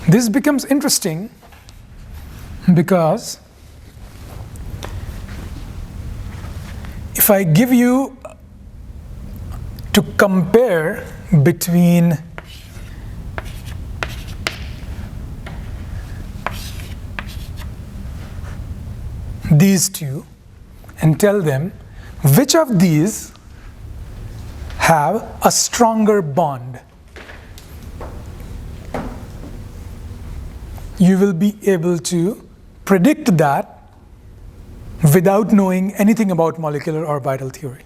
This becomes interesting because if I give you to compare between these two and tell them which of these have a stronger bond, you will be able to predict that without knowing anything about molecular orbital theory.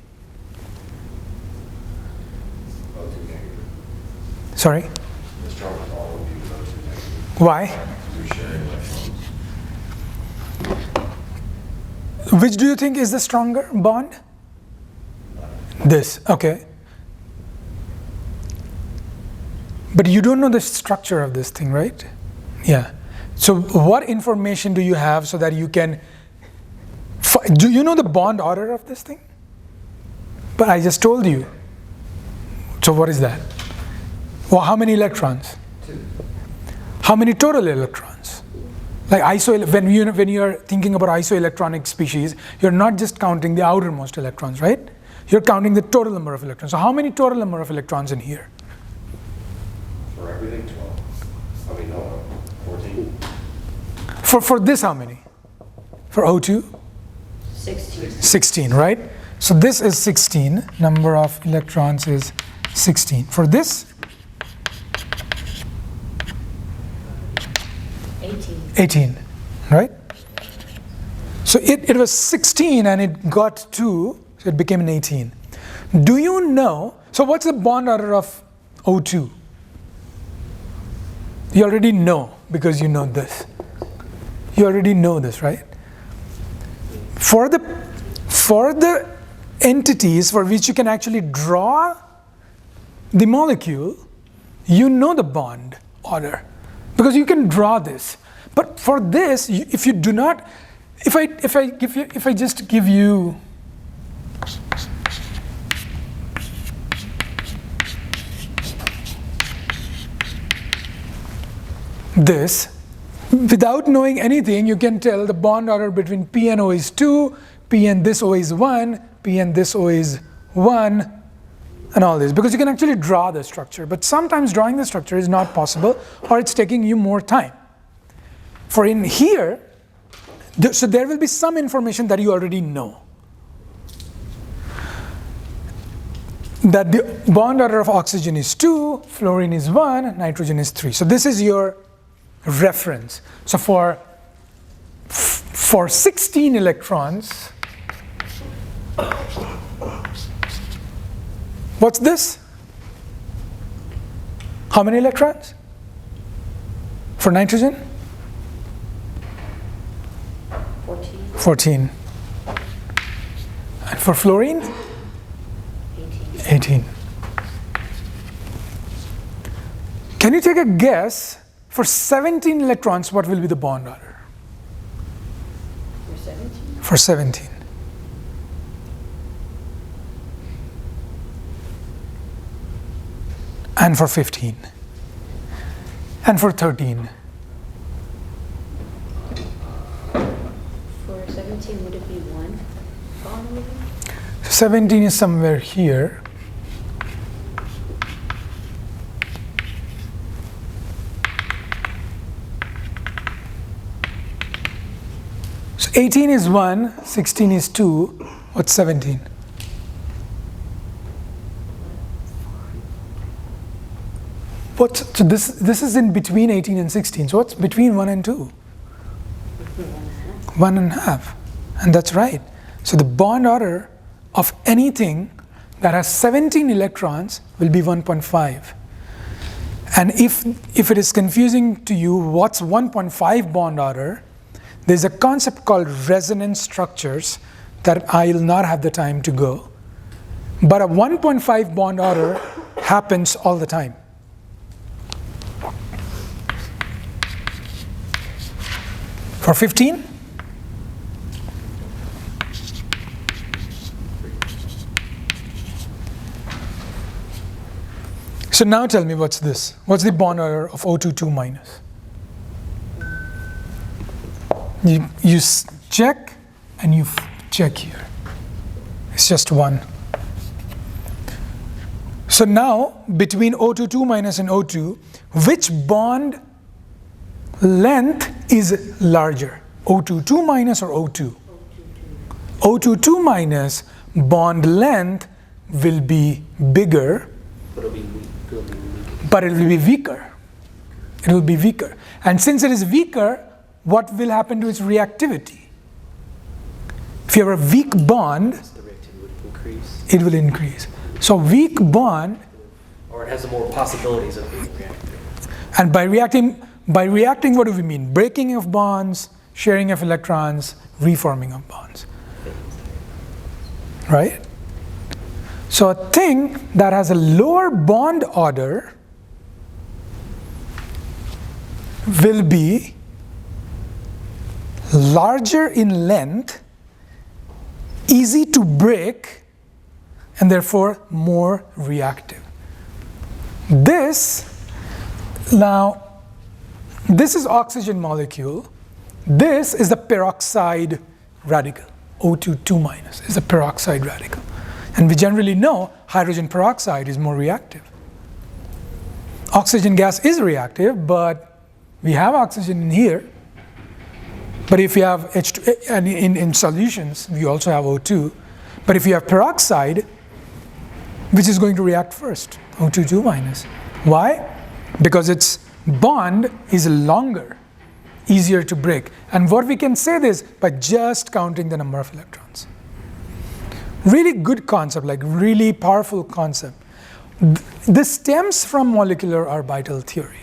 Sorry? Why? Which do you think is the stronger bond? This, okay. But you don't know the structure of this thing, right? Yeah. So what information do you have so that you can, do you know the bond order of this thing? But I just told you. So what is that? Well, how many electrons? 2. How many total electrons? Like when you are thinking about isoelectronic species, you're not just counting the outermost electrons, right? You're counting the total number of electrons. So how many total number of electrons in here? For everything, 12. I mean, no, 14. For this, how many? For O2? 16. 16, right? So this is 16. Number of electrons is 16. For this? 18, right? So it was 16 and it got 2, so it became an 18. Do you know, so what's the bond order of O2? You already know because you know this. You already know this, right? For the entities for which you can actually draw the molecule, you know the bond order because you can draw this. But for this, if you do not, if I just give you this, without knowing anything, you can tell the bond order between P and O is 2, P and this O is 1, P and this O is 1, and all this, because you can actually draw the structure. But sometimes drawing the structure is not possible, or it's taking you more time. For in here, so there will be some information that you already know. That the bond order of oxygen is 2, fluorine is 1, nitrogen is 3. So this is your reference. So for 16 electrons, what's this? How many electrons? For nitrogen? 14. And for fluorine? 18. Can you take a guess for 17 electrons what will be the bond order? For 17? For 17. And for 15. And for 13. For 17, would it be 1 bond maybe? 17 is somewhere here. So 18 is 1, 16 is 2. What's 17? So this is in between 18 and 16. So what's between 1 and 2? 1.5. And that's right. So the bond order of anything that has 17 electrons will be 1.5. And if it is confusing to you what's 1.5 bond order, there's a concept called resonance structures that I'll not have the time to go. But a 1.5 bond order happens all the time. For 15? So now tell me what's this? What's the bond order of O22 minus? You check and you check here. It's just 1. So now, between O2 2 minus and O2, which bond length is larger? O2 2 minus or O2? O2 2 minus bond length will be bigger, but it will be weaker. It will be weaker. And since it is weaker, what will happen to its reactivity? If you have a weak bond, The reactivity would increase. it will increase. So weak bond, Or it has more possibilities of being reactive. and by reacting, what do we mean? Breaking of bonds, sharing of electrons, reforming of bonds. Right? So a thing that has a lower bond order will be larger in length, easy to break, and therefore more reactive. This is oxygen molecule. This is the peroxide radical. O2 2 minus is a peroxide radical. And we generally know hydrogen peroxide is more reactive. Oxygen gas is reactive, but we have oxygen in here. But if you have H2, and in solutions, we also have O2. But if you have peroxide, which is going to react first? O2 2 minus. Why? Because its bond is longer, easier to break. And what we can say this by just counting the number of electrons. Really good concept, like really powerful concept. This stems from molecular orbital theory.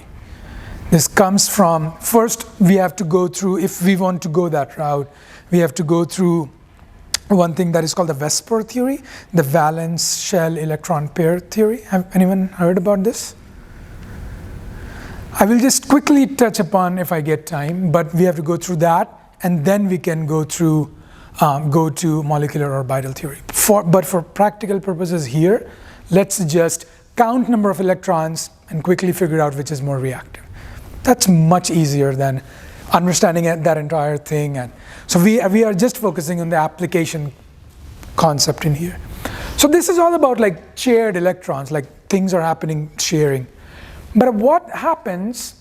This comes from, first we have to go through, if we want to go that route, we have to go through one thing that is called the VSEPR theory, the valence shell electron pair theory. Have anyone heard about this? I will just quickly touch upon if I get time, but we have to go through that, and then we can go through, go to molecular orbital theory. But for practical purposes here, let's just count number of electrons and quickly figure out which is more reactive. That's much easier than understanding that entire thing. And so we are just focusing on the application concept in here. So this is all about like shared electrons, like things are happening sharing. But what happens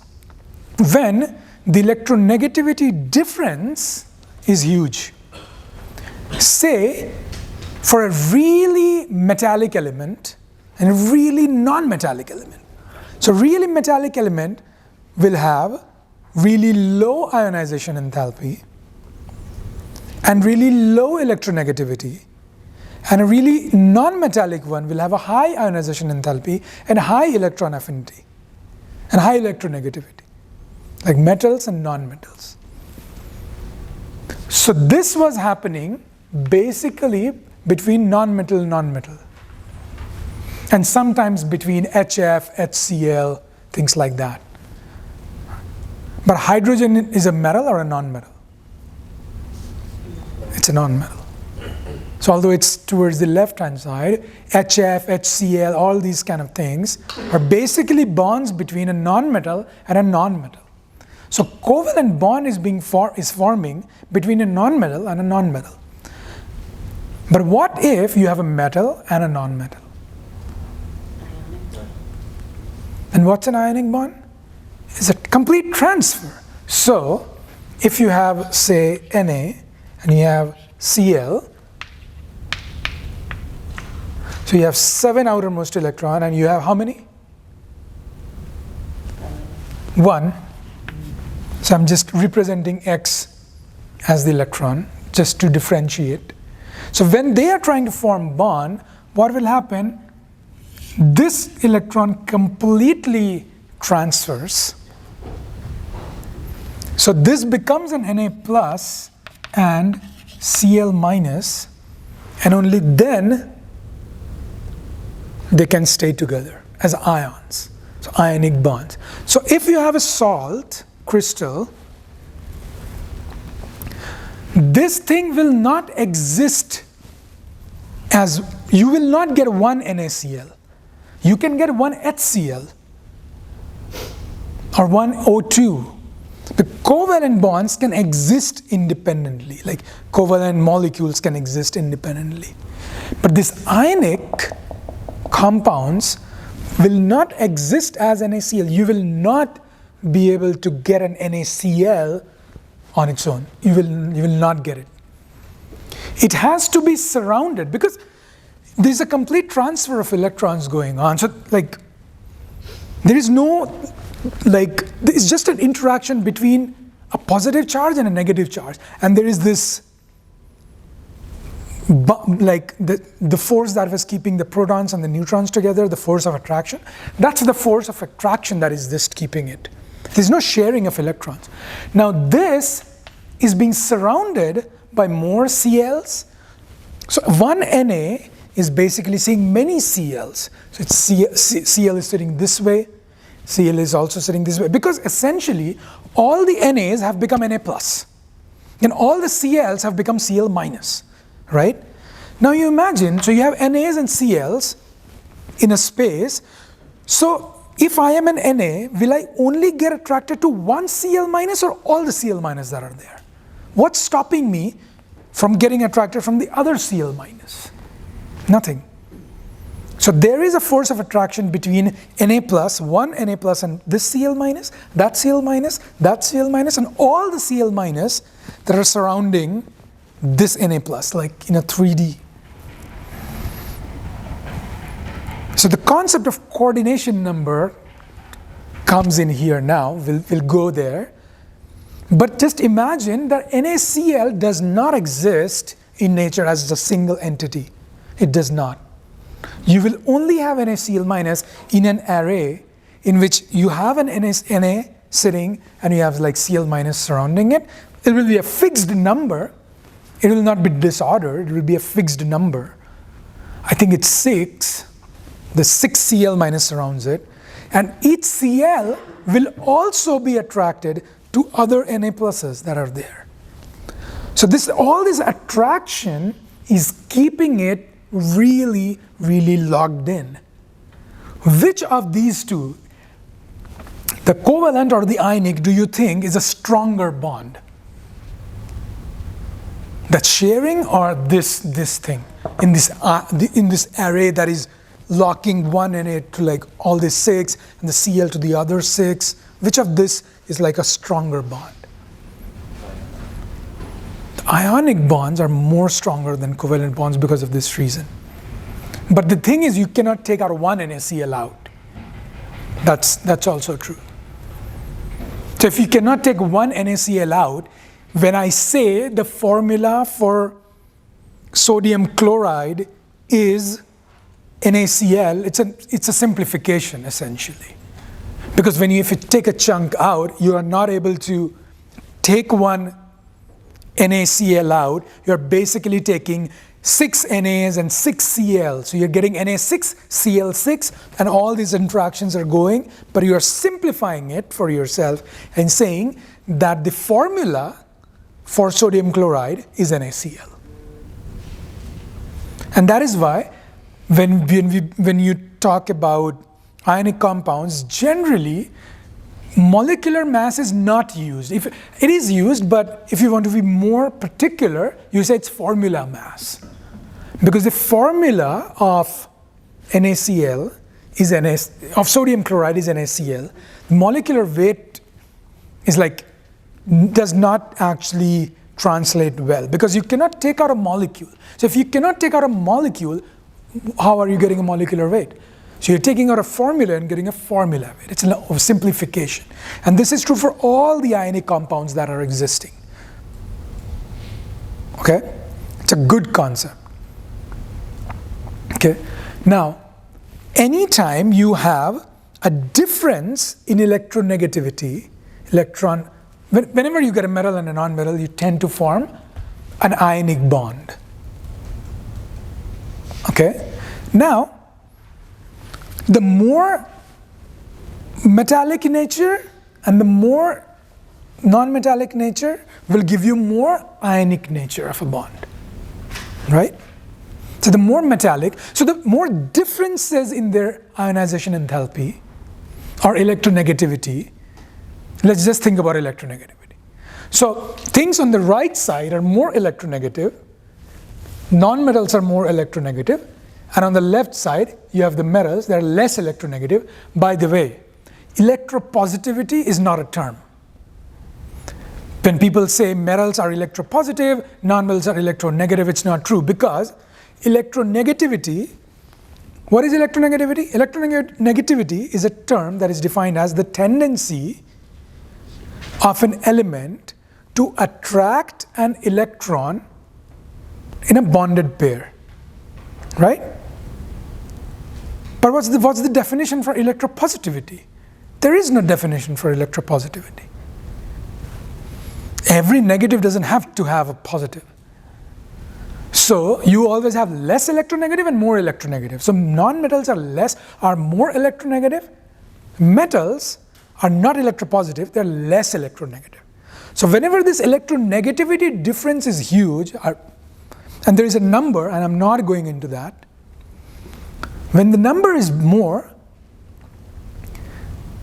when the electronegativity difference is huge? Say, for a really metallic element and a really non-metallic element. So really metallic element will have really low ionization enthalpy and really low electronegativity, and a really non-metallic one will have a high ionization enthalpy and high electron affinity and high electronegativity, like metals and non-metals. So this was happening basically between non-metal and non-metal, and sometimes between HF, HCl, things like that. But hydrogen is a metal or a non-metal? It's a non-metal. So although it's towards the left-hand side, HF, HCl, all these kind of things are basically bonds between a non-metal and a non-metal. So covalent bond is forming between a non-metal and a non-metal. But what if you have a metal and a non-metal? And what's an ionic bond? It's a complete transfer. So if you have, say, Na and you have Cl, so you have 7 outermost electron, and you have how many? 1. So I'm just representing X as the electron, just to differentiate. So when they are trying to form bond, what will happen? This electron completely transfers. So this becomes an Na plus and Cl minus, and only then they can stay together as ions, so ionic bonds. So if you have a salt crystal, this thing will not exist as, you will not get one NaCl. You can get one HCl or one O2, The covalent bonds can exist independently, like covalent molecules can exist independently. But these ionic compounds will not exist as NaCl. You will not be able to get an NaCl on its own. You will not get it. It has to be surrounded because there's a complete transfer of electrons going on. So like there is no, like, it's just an interaction between a positive charge and a negative charge. And there is this, like, the force that was keeping the protons and the neutrons together, the force of attraction. That's the force of attraction that is just keeping it. There's no sharing of electrons. Now this is being surrounded by more Cls. So one Na is basically seeing many Cls. So it's Cl is sitting this way, Cl is also sitting this way, because essentially all the Nas have become Na plus, and all the Cls have become Cl minus, right? Now you imagine, so you have Nas and Cls in a space. So if I am an Na, will I only get attracted to one Cl minus or all the Cl minus that are there? What's stopping me from getting attracted from the other Cl minus? Nothing. So there is a force of attraction between Na plus, one Na plus, and this Cl minus, that Cl minus, that Cl minus, and all the Cl minus that are surrounding this Na plus, like in a 3D. So the concept of coordination number comes in here now. We'll go there. But just imagine that NaCl does not exist in nature as a single entity. It does not. You will only have NaCl minus in an array in which you have an Na sitting and you have like Cl minus surrounding it. It will be a fixed number. It will not be disordered. It will be a fixed number. I think it's 6. The 6 Cl minus surrounds it. And each Cl will also be attracted to other Na pluses that are there. So all this attraction is keeping it really, really locked in. Which of these two, the covalent or the ionic, do you think is a stronger bond? That sharing or this thing in this array that is locking one Na to like all these 6 and the Cl to the other 6? Which of this is like a stronger bond? The ionic bonds are more stronger than covalent bonds because of this reason. But the thing is, you cannot take out one NaCl out. That's also true. So if you cannot take one NaCl out, when I say the formula for sodium chloride is NaCl, it's a simplification essentially. Because if you take a chunk out, you are not able to take one NaCl out. You're basically taking 6 NAs and 6 Cl. So you're getting Na6, Cl6, and all these interactions are going, but you are simplifying it for yourself and saying that the formula for sodium chloride is NaCl. And that is why when you talk about ionic compounds, generally molecular mass is not used. If it is used, but if you want to be more particular, you say it's formula mass. Because the formula of NaCl is of sodium chloride is NaCl. The molecular weight is does not actually translate well because you cannot take out a molecule. So if you cannot take out a molecule, how are you getting a molecular weight? So you're taking out a formula and getting a formula weight. It's a simplification. And this is true for all the ionic compounds that are existing. Okay? It's a good concept. Okay? Now, anytime you have a difference in electronegativity, whenever you get a metal and a non-metal, you tend to form an ionic bond. Okay? Now, the more metallic nature and the more non-metallic nature will give you more ionic nature of a bond, right? So the more metallic, so the more differences in their ionization enthalpy or electronegativity let's just think about electronegativity. So things on the right side are more electronegative, non-metals are more electronegative, and on the left side you have the metals that are less electronegative. By the way, electropositivity is not a term. When people say metals are electropositive, non-metals are electronegative, it's not true, because electronegativity, what is electronegativity? Electronegativity is a term that is defined as the tendency of an element to attract an electron in a bonded pair, right? But what's the definition for electropositivity? There is no definition for electropositivity. Every negative doesn't have to have a positive. So you always have less electronegative and more electronegative. So non-metals are more electronegative. Metals are not electropositive, they're less electronegative. So whenever this electronegativity difference is huge, and there is a number, and I'm not going into that, when the number is more,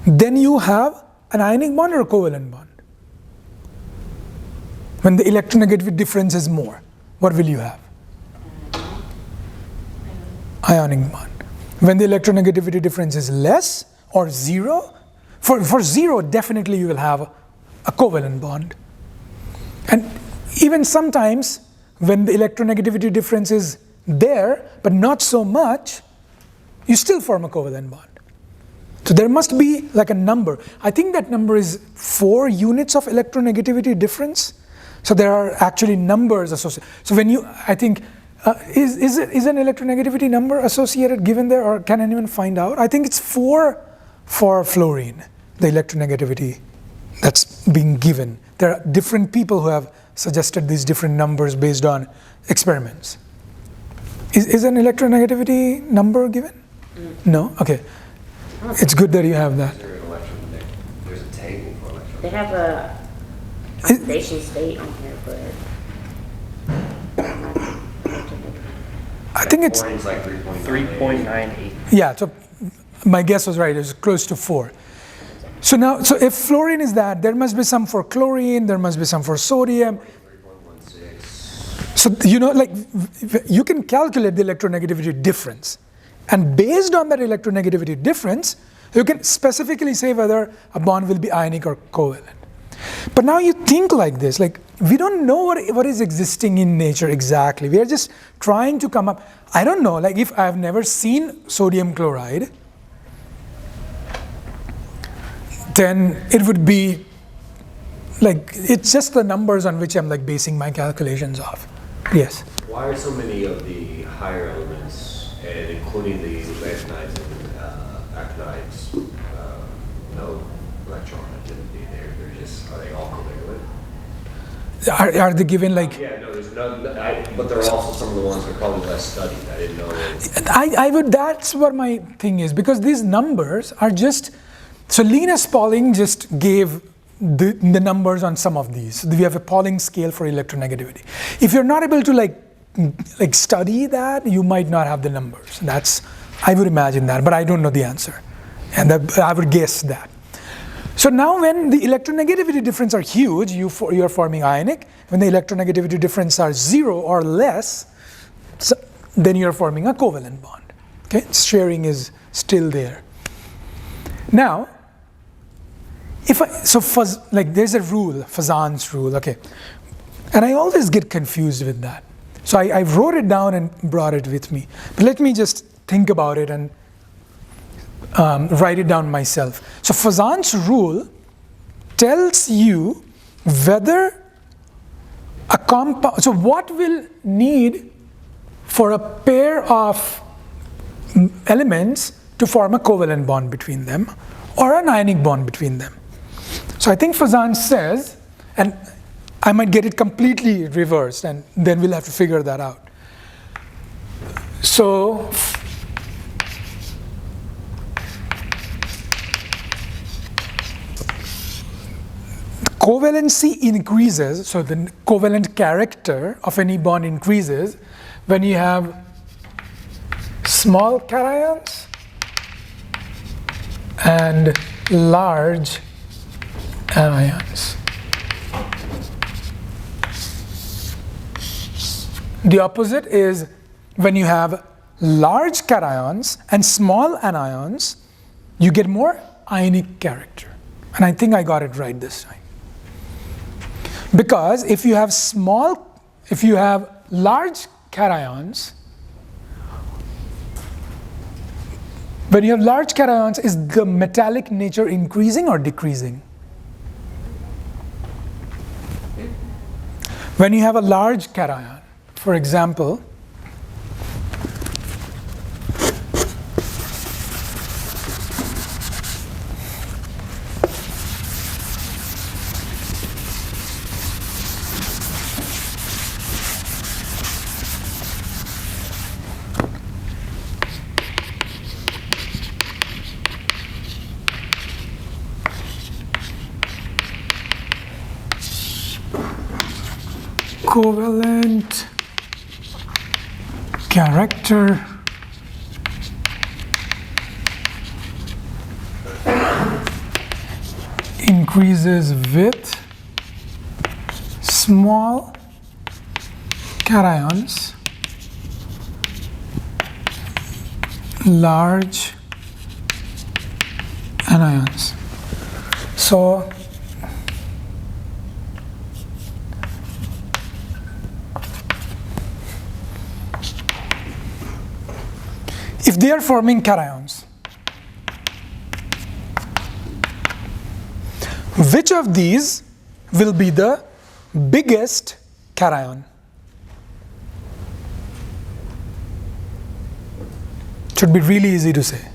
then you have an ionic bond or a covalent bond. When the electronegativity difference is more, what will you have? Ionic bond. When the electronegativity difference is less or zero, for zero, definitely you will have a covalent bond. And even sometimes when the electronegativity difference is there, but not so much, you still form a covalent bond. So there must be like a number. I think that number is 4 units of electronegativity difference. So there are actually numbers associated. So when you, I think, is an electronegativity number associated given there, or can anyone find out? I think it's 4 for fluorine, the electronegativity that's being given. There are different people who have suggested these different numbers based on experiments. Is an electronegativity number given? No? Okay. It's good that you have that. There's a table for electron. They have a oxidation state on here, but I think it's, Fluorine's like 3.98. yeah, so my guess was right, it was close to 4. So now, so if fluorine is that, there must be some for chlorine, there must be some for sodium. 3.16. So, you know, like, you can calculate the electronegativity difference. And based on that electronegativity difference, you can specifically say whether a bond will be ionic or covalent. But now you think like this, like, we don't know what is existing in nature exactly. We are just trying to come up. I don't know, like, if I've never seen sodium chloride, then it would be like, it's just the numbers on which I'm like basing my calculations off. Yes? Why are so many of the higher elements, and including the lantanides and actinides, no electron activity there? They're just, are they all covalent? Are they given like? Yeah, no, there's none, but there are also some of the ones that are probably less studied. I didn't know. I would, that's what my thing is, because these numbers are just, so Linus Pauling just gave the numbers on some of these. So we have a Pauling scale for electronegativity. If you're not able to like study that, you might not have the numbers. That's, I would imagine that, but I don't know the answer. And I would guess that. So now when the electronegativity difference are huge, you are forming ionic. When the electronegativity difference are 0 or less, so then you're forming a covalent bond. Okay, sharing is still there. Now, there's a rule, Fazan's rule, okay. And I always get confused with that. So I wrote it down and brought it with me. But let me just think about it and write it down myself. So Fazan's rule tells you whether a compound, so what will need for a pair of elements to form a covalent bond between them or an ionic bond between them. So I think Fazan says, and I might get it completely reversed and then we'll have to figure that out. So covalency increases, so the covalent character of any bond increases when you have small cations and large anions. The opposite is when you have large cations and small anions, you get more ionic character. And I think I got it right this time. Because if you have large cations, when you have large cations, is the metallic nature increasing or decreasing? When you have a large cation, for example, covalent character increases with small cations, large anions. So if they are forming cations, which of these will be the biggest cation? Should be really easy to say.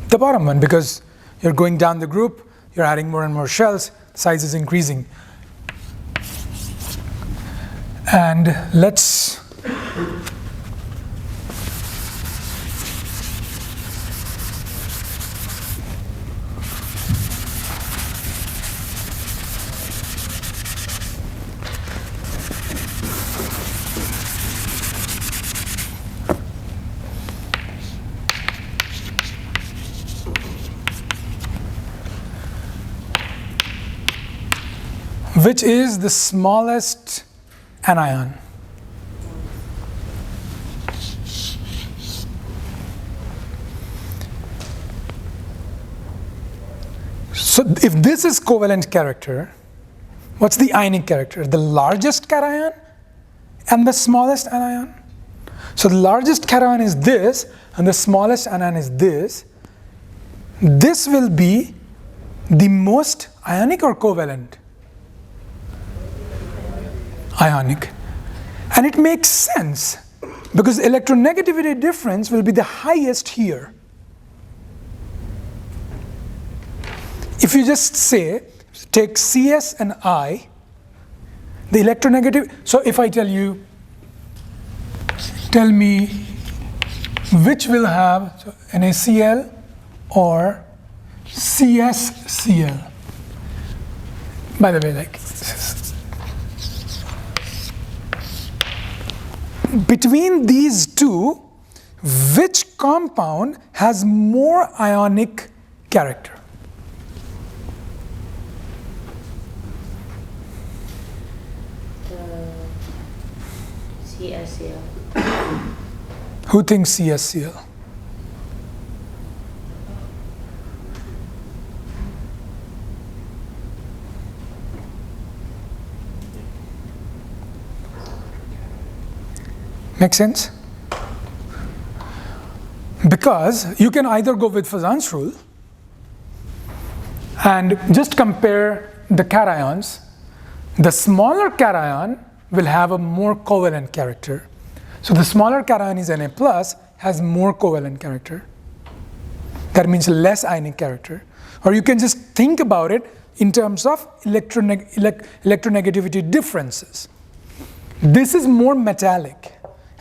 The bottom one, because you're going down the group, you're adding more and more shells, size is increasing. And let's which is the smallest anion? So if this is covalent character, what's the ionic character? The largest cation and the smallest anion? So the largest cation is this, and the smallest anion is this. This will be the most ionic or covalent? Ionic. And it makes sense because electronegativity difference will be the highest here. If you just say, take CS and I, the electronegative, so if I tell you, tell me which will have so NaCl or CsCl. By the way, like, between these two, which compound has more ionic character? CsCl. Who thinks CsCl? Make sense? Because you can either go with Fazan's rule and just compare the cations. The smaller cation will have a more covalent character. So the smaller cation is Na plus, has more covalent character. That means less ionic character. Or you can just think about it in terms of electronegativity differences. This is more metallic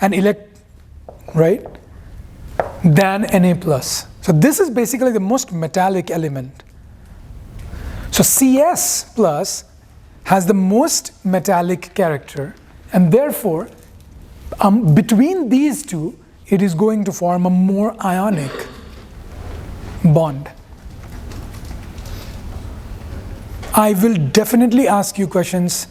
and right, than Na plus. So this is basically the most metallic element. So Cs plus has the most metallic character, and therefore between these two it is going to form a more ionic bond. I will definitely ask you questions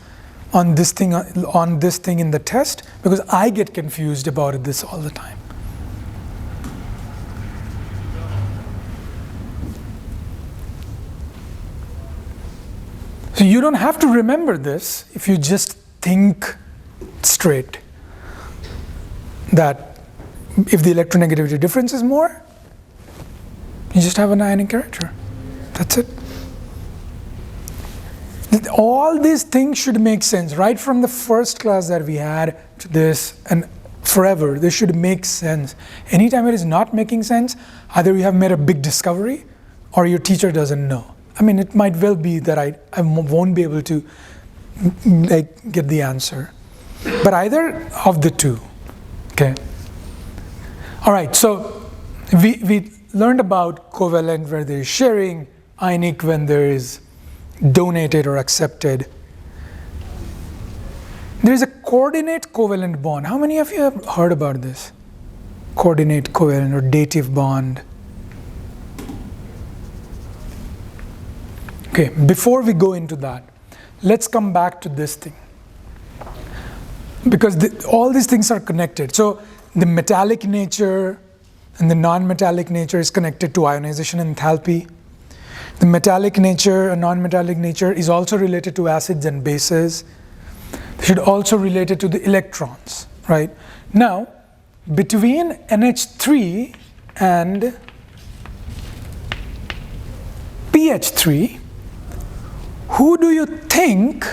on this thing in the test, because I get confused about this all the time. So you don't have to remember this if you just think straight, that if the electronegativity difference is more, you just have an ionic character. That's it. All these things should make sense, right from the first class that we had to this and forever. This should make sense. Anytime it is not making sense, either you have made a big discovery or your teacher doesn't know. I mean, it might well be that I won't be able to get the answer. But either of the two, okay? All right, so we learned about covalent where there is sharing, ionic when there is donated or accepted. There is a coordinate covalent bond. How many of you have heard about this? Coordinate covalent or dative bond. Okay, before we go into that, let's come back to this thing. Because all these things are connected. So the metallic nature and the non-metallic nature is connected to ionization and enthalpy. The metallic nature and non-metallic nature is also related to acids and bases. They should also relate it to the electrons, right? Now, between NH3 and PH3, who do you think?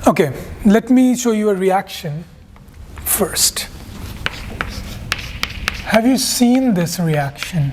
Okay, let me show you a reaction first. Have you seen this reaction?